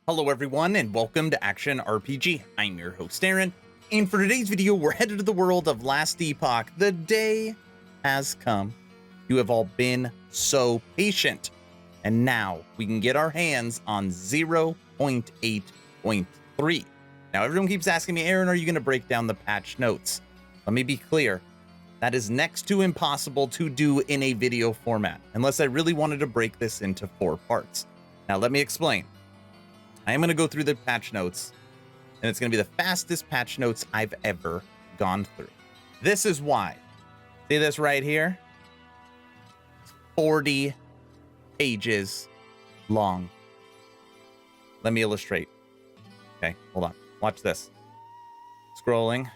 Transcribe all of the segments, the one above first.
Hello everyone and welcome to Action RPG. I'm your host Aaron, and for today's video we're headed to the world of Last Epoch. The day has come. You have all been so patient, and now we can get our hands on 0.8.3. Now everyone keeps asking me, Aaron, are you going to break down the patch notes? Let me be clear. That is next to impossible to do in a video format, unless I really wanted to break this into 4 parts. Now let me explain. I am going to go through the patch notes, and it's going to be the fastest patch notes I've ever gone through. This is why. See this right here? 40 pages long. Let me illustrate. Okay, hold on. Watch this. Scrolling.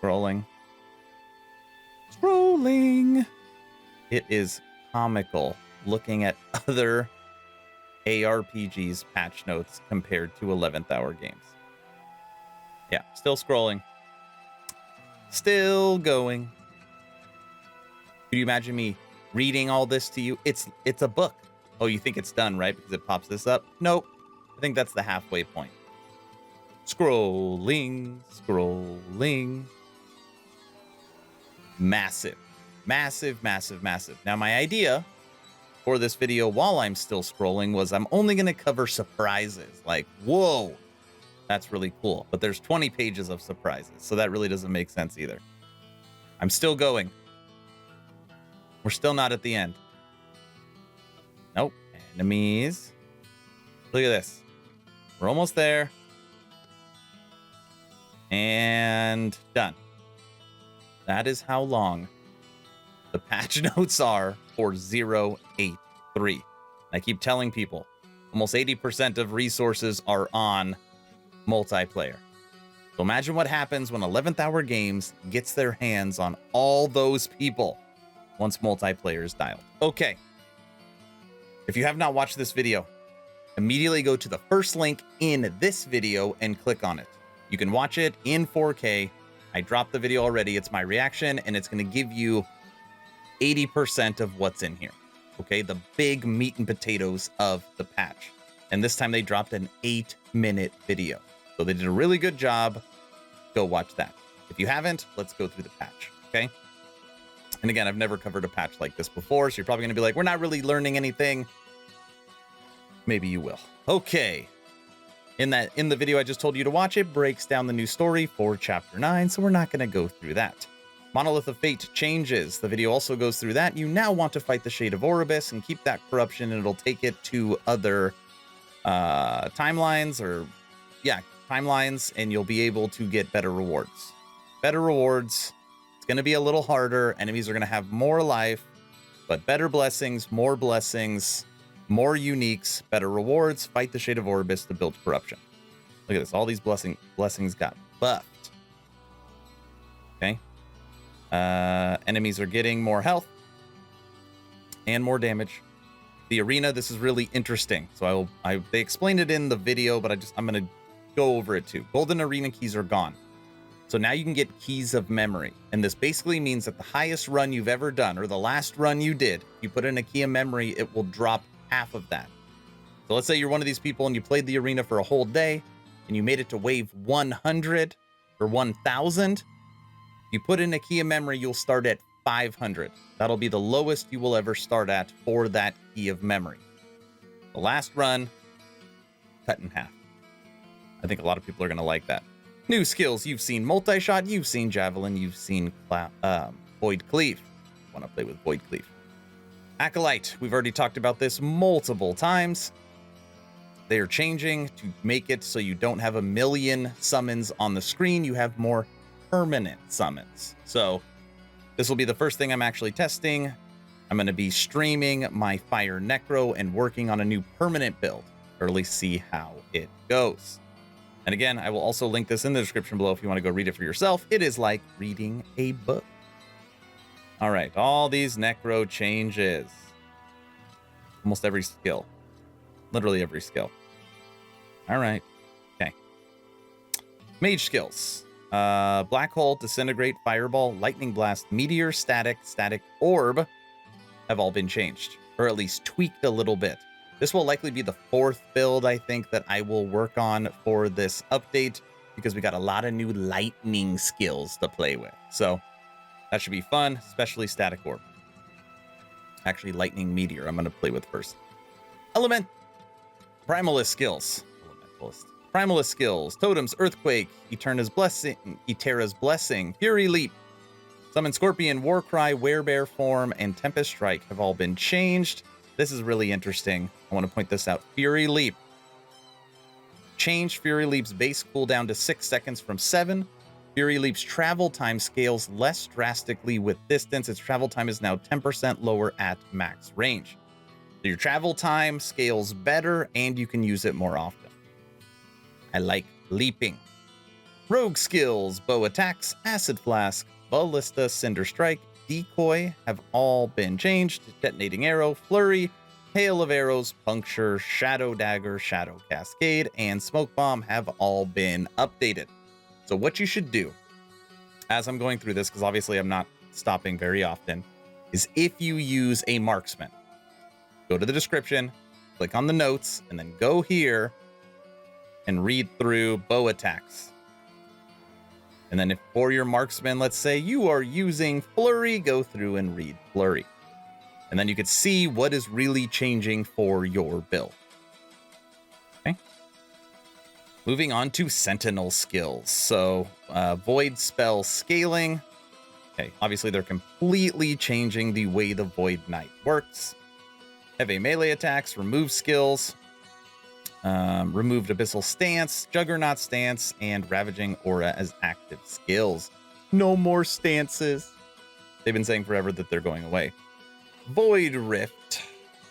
Scrolling. Scrolling. It is comical looking at other ARPG's patch notes compared to 11th hour games. Yeah, still scrolling. Still going. Could you imagine me reading all this to you? It's a book. Oh, you think it's done, right? Because it pops this up? Nope. I think that's the halfway point. Scrolling, scrolling. Massive, massive, massive, massive. Now, my idea for this video while I'm still scrolling was I'm only going to cover surprises. Like, whoa, that's really cool. But there's 20 pages of surprises, so that really doesn't make sense either. I'm still going. We're still not at the end. Nope. Enemies. Look at this. We're almost there. And done. That is how long the patch notes are for 0.8.3. I keep telling people, almost 80% of resources are on multiplayer. So imagine what happens when 11th Hour Games gets their hands on all those people once multiplayer is dialed. Okay. If you have not watched this video, immediately go to the first link in this video and click on it. You can watch it in 4K. I dropped the video already. It's my reaction, and it's going to give you 80% of what's in here. Okay, the big meat and potatoes of the patch. And this time they dropped an 8-minute video. So they did a really good job. Go watch that. If you haven't, let's go through the patch, okay? And again, I've never covered a patch like this before, so you're probably going to be like, we're not really learning anything. Maybe you will. Okay. In the video I just told you to watch, it breaks down the new story for Chapter 9, so we're not going to go through that. Monolith of Fate changes. The video also goes through that. You now want to fight the Shade of Oribus and keep that corruption, and it'll take it to other timelines, and you'll be able to get better rewards. Better rewards. It's going to be a little harder. Enemies are going to have more life, but better blessings, more uniques, better rewards. Fight the Shade of Oribus to build corruption. Look at this. All these blessings got buffed. Okay. Enemies are getting more health and more damage. The arena, this is really interesting. So they explained it in the video, but I'm going to go over it too. Golden arena keys are gone. So now you can get keys of memory. And this basically means that the highest run you've ever done, or the last run you did, you put in a key of memory, it will drop half of that. So let's say you're one of these people and you played the arena for a whole day and you made it to wave 100 or 1000. You put in a key of memory, you'll start at 500. That'll be the lowest you will ever start at for that key of memory. The last run, cut in half. I think a lot of people are going to like that. New skills. You've seen multi-shot, you've seen javelin, you've seen void cleave. Want to play with void cleave. Acolyte. We've already talked about this multiple times. They are changing to make it so you don't have a million summons on the screen. You have more permanent summons. So this will be the first thing I'm actually testing. I'm going to be streaming my Fire Necro and working on a new permanent build, or at least see how it goes. And again, I will also link this in the description below if you want to go read it for yourself. It is like reading a book. All right, all these Necro changes. Almost every skill. Literally every skill. All right, okay. Mage Skills. Black Hole, Disintegrate, Fireball, Lightning Blast, Meteor, Static, Static Orb have all been changed, or at least tweaked a little bit. This will likely be the 4th build, I think, that I will work on for this update, because we got a lot of new lightning skills to play with. So that should be fun, especially Static Orb. Actually, Lightning Meteor I'm going to play with first. Primalist Skills. Primalist Skills. Totems, Earthquake, Eterna's Blessing, Fury Leap, Summon Scorpion, Warcry, Werebear Form, and Tempest Strike have all been changed. This is really interesting. I want to point this out. Fury Leap. Changed Fury Leap's base cooldown to 6 seconds from 7. Fury Leap's travel time scales less drastically with distance. Its travel time is now 10% lower at max range. So your travel time scales better, and you can use it more often. I like leaping. Rogue Skills, Bow Attacks, Acid Flask, Ballista, Cinder Strike, Decoy have all been changed. Detonating Arrow, Flurry, Hail of Arrows, Puncture, Shadow Dagger, Shadow Cascade, and Smoke Bomb have all been updated. So what you should do, as I'm going through this, because obviously I'm not stopping very often, is if you use a marksman, go to the description, click on the notes, and then go here and read through bow attacks. And then if for your marksman, let's say you are using Flurry, go through and read Flurry. And then you can see what is really changing for your build. Okay. Moving on to Sentinel Skills. So Void Spell Scaling. Okay, obviously they're completely changing the way the Void Knight works. Heavy melee attacks, remove skills. Removed Abyssal Stance, Juggernaut Stance, and Ravaging Aura as active skills. No more stances. They've been saying forever that they're going away. Void Rift,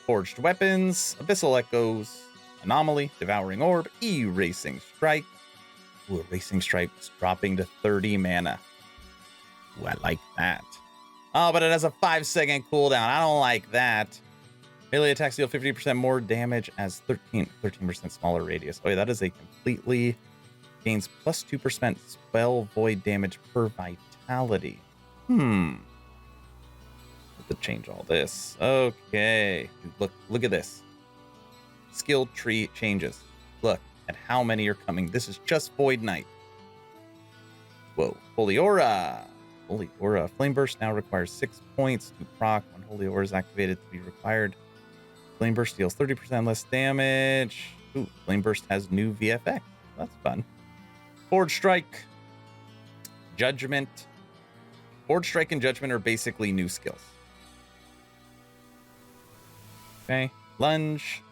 Forged Weapons, Abyssal Echoes, Anomaly, Devouring Orb, Erasing Strike. Ooh, Erasing Strike is dropping to 30 mana. Ooh, I like that. Oh, but it has a 5-second cooldown. I don't like that. Melee attacks deal 50% more damage as 13% smaller radius. Oh yeah, that is a completely gains plus 2% spell void damage per vitality. Have to change all this. Okay, look at this. Skill tree changes. Look at how many are coming. This is just Void Knight. Whoa, Holy Aura. Holy Aura. Flame Burst now requires 6 points to proc when Holy Aura is activated to be required. Flame Burst deals 30% less damage. Ooh, Flame Burst has new VFX. That's fun. Forge Strike. Judgment. Forge Strike and Judgment are basically new skills. Okay. Lunge.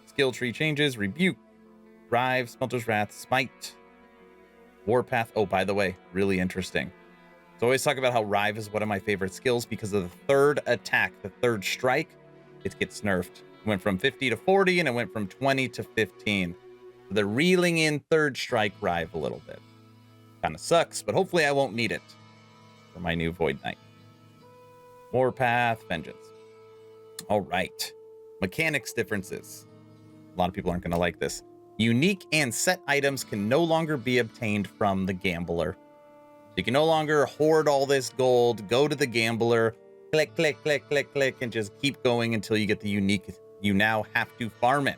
Skill tree changes. Rebuke. Drive. Smelter's Wrath. Smite. Warpath. Oh, by the way, really interesting. So I always talk about how Rive is one of my favorite skills because of the third attack, the third strike. It gets nerfed. It went from 50 to 40, and it went from 20 to 15. So they're reeling in third strike Rive a little bit. Kind of sucks, but hopefully I won't need it for my new Void Knight. Warpath, Vengeance. All right. Mechanics differences. A lot of people aren't going to like this. Unique and set items can no longer be obtained from the gambler. You can no longer hoard all this gold, go to the gambler, click, click, click, click, click, and just keep going until you get the unique. You now have to farm it.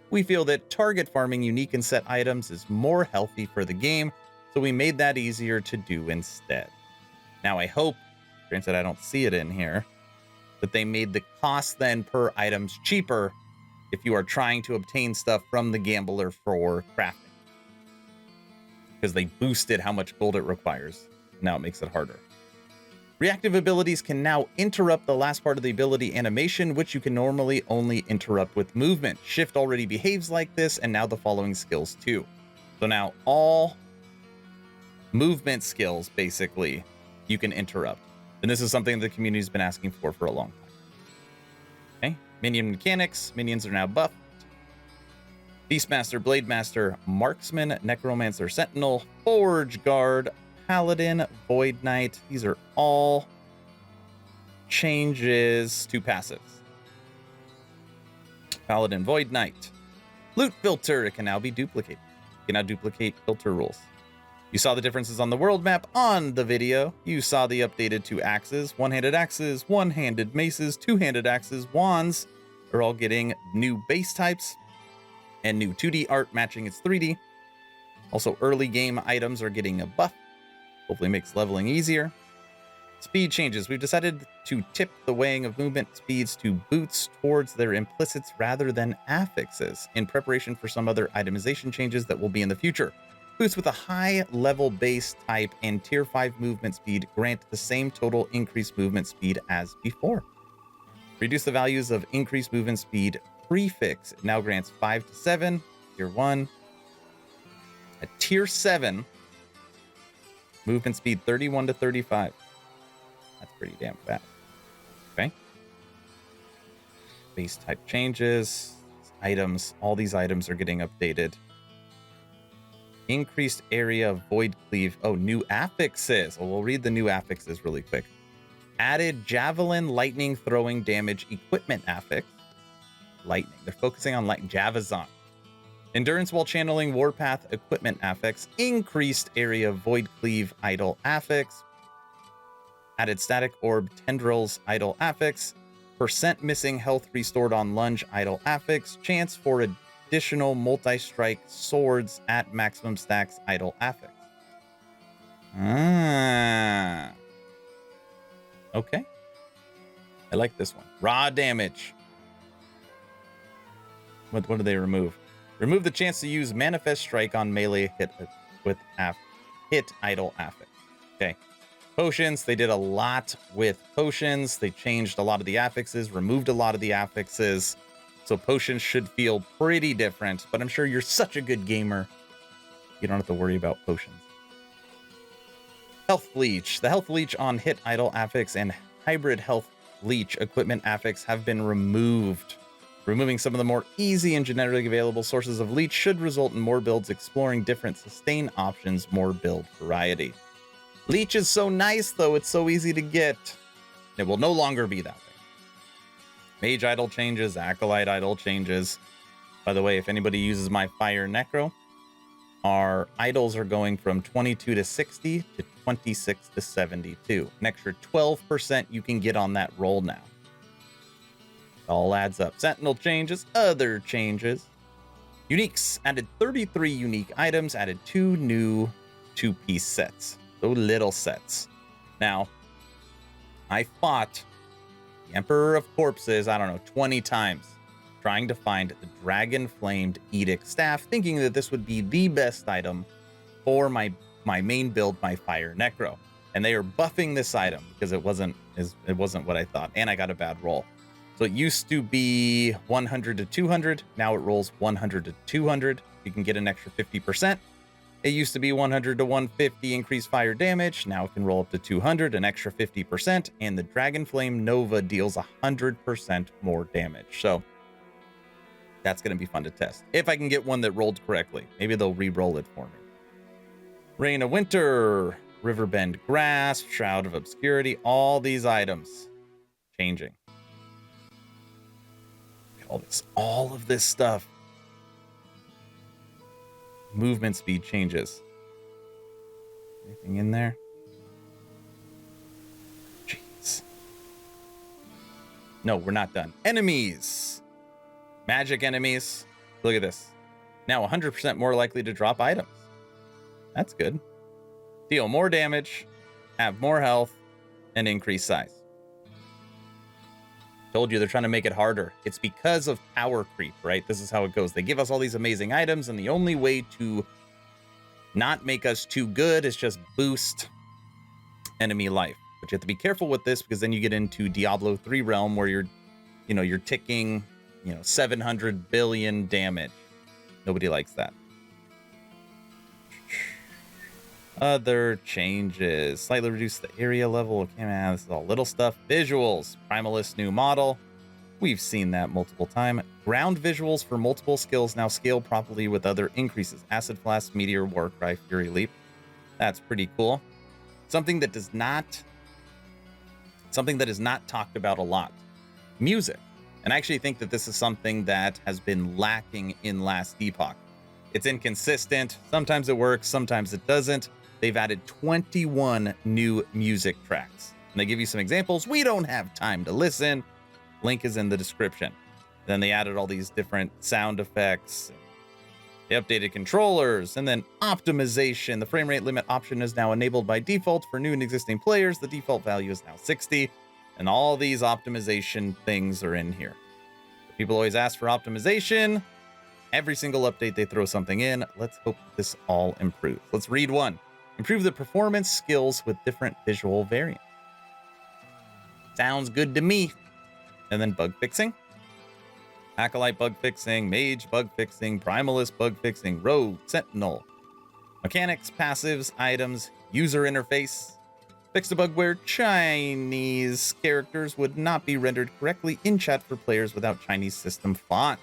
We feel that target farming unique and set items is more healthy for the game, so we made that easier to do instead. Now I hope, granted I don't see it in here, that they made the cost then per items cheaper if you are trying to obtain stuff from the gambler for crafting. Because they boosted how much gold it requires. Now it makes it harder. Reactive abilities can now interrupt the last part of the ability animation, which you can normally only interrupt with movement. Shift already behaves like this, and now the following skills too. So now all movement skills, basically, you can interrupt. And this is something the community's been asking for a long time. Okay, Minion Mechanics. Minions are now buffed. Beastmaster, Blademaster, Marksman, Necromancer, Sentinel, Forge Guard, Paladin, Void Knight. These are all changes to passives. Paladin, Void Knight. Loot Filter. It can now be duplicated. You can now duplicate filter rules. You saw the differences on the world map on the video. You saw the updated 2 axes, one-handed maces, two-handed axes, wands, are all getting new base types and new 2D art matching its 3D. Also, early game items are getting a buff. Hopefully makes leveling easier. Speed changes. We've decided to tip the weighing of movement speeds to boots towards their implicits rather than affixes in preparation for some other itemization changes that will be in the future. Boots with a high level base type and tier 5 movement speed grant the same total increased movement speed as before. Reduce the values of increased movement speed prefix. It now grants 5 to 7, tier 1. At tier 7, movement speed 31 to 35. That's pretty damn fast. Okay. Base type changes. Items. All these items are getting updated. Increased area of void cleave. Oh, new affixes. Well, we'll read the new affixes really quick. Added javelin lightning throwing damage equipment affix. Lightning. They're focusing on light. Javazon. Endurance while channeling warpath equipment affix. Increased area of void cleave idle affix. Added static orb tendrils idle affix. Percent missing health restored on lunge idle affix. Chance for additional multi-strike swords at maximum stacks idle affix. Okay. I like this one. Raw damage. What do they remove? Remove the chance to use manifest strike on melee hit with hit idle affix. Okay. Potions, they did a lot with potions. They changed a lot of the affixes, removed a lot of the affixes. So potions should feel pretty different, but I'm sure you're such a good gamer. You don't have to worry about potions. Health Leech. The Health Leech on hit idle affix and hybrid Health Leech equipment affix have been removed. Removing some of the more easy and generically available sources of Leech should result in more builds exploring different sustain options, more build variety. Leech is so nice, though. It's so easy to get. It will no longer be that way. Mage idle changes, Acolyte idle changes. By the way, if anybody uses my Fire Necro, our idols are going from 22 to 60 to 26 to 72. An extra 12% you can get on that roll now. It all adds up. Sentinel changes, other changes. Uniques, added 33 unique items, added 2 new 2-piece sets. Those little sets. Now, I fought the Emperor of Corpses, I don't know, 20 times, trying to find the Dragon-Flamed Edict Staff, thinking that this would be the best item for my main build, my Fire Necro. And they are buffing this item because it wasn't what I thought, and I got a bad roll. So it used to be 100 to 200. Now it rolls 100 to 200. You can get an extra 50%. It used to be 100 to 150 increased fire damage. Now it can roll up to 200, an extra 50%. And the Dragonflame Nova deals 100% more damage. So that's going to be fun to test. If I can get one that rolled correctly. Maybe they'll re-roll it for me. Rain of Winter, Riverbend Grass, Shroud of Obscurity. All these items changing. All of this stuff. Movement speed changes. Anything in there? Jeez. No, we're not done. Enemies. Magic enemies. Look at this. Now 100% more likely to drop items. That's good. Deal more damage, have more health, and increase size. Told you they're trying to make it harder. It's because of power creep, right? This is how it goes. They give us all these amazing items, and the only way to not make us too good is just boost enemy life. But you have to be careful with this because then you get into Diablo 3 realm where you're ticking, 700 billion damage. Nobody likes that. Other changes. Slightly reduce the area level. Okay, man, this is all little stuff. Visuals. Primalist new model. We've seen that multiple times. Ground visuals for multiple skills now scale properly with other increases. Acid Flask, Meteor, Warcry, Fury Leap. That's pretty cool. Something that is not talked about a lot. Music. And I actually think that this is something that has been lacking in last Epoch. It's inconsistent. Sometimes it works, sometimes it doesn't. They've added 21 new music tracks. And they give you some examples. We don't have time to listen. Link is in the description. Then they added all these different sound effects. They updated controllers, and then optimization. The frame rate limit option is now enabled by default for new and existing players. The default value is now 60, and all these optimization things are in here. People always ask for optimization. Every single update, they throw something in. Let's hope this all improves. Let's read one. Improve the performance skills with different visual variants. Sounds good to me. And then bug fixing. Acolyte bug fixing, Mage bug fixing, Primalist bug fixing, Rogue, Sentinel, Mechanics, passives, items, user interface. Fixed a bug where Chinese characters would not be rendered correctly in chat for players without Chinese system font.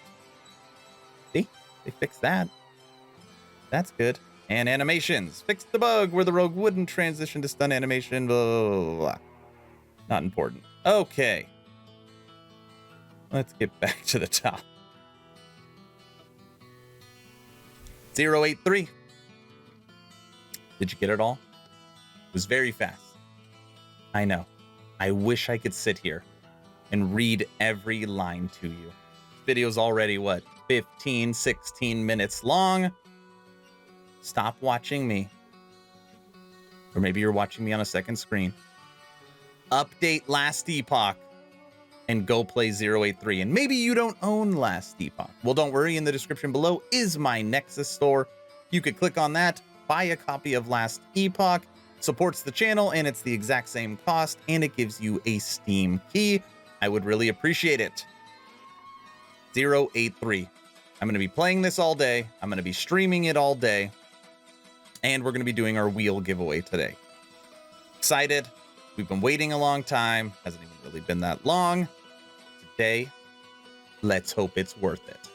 See, they fixed that. That's good. And animations. Fixed the bug where the rogue wouldn't transition to stun animation, blah, blah, blah, blah. Not important. Okay. Let's get back to the top. 0.8.3. Did you get it all? It was very fast. I know. I wish I could sit here and read every line to you. This video's already, what, 15, 16 minutes long? Stop watching me. Or maybe you're watching me on a second screen. Update Last Epoch and go play 0.8.3. And maybe you don't own Last Epoch. Well, don't worry. In the description below is my Nexus store. You could click on that, buy a copy of Last Epoch. Supports the channel, and it's the exact same cost, and it gives you a Steam key. I would really appreciate it. 0.8.3. I'm going to be playing this all day. I'm going to be streaming it all day. And we're going to be doing our wheel giveaway today. Excited. We've been waiting a long time. Hasn't even really been that long. Today, let's hope it's worth it.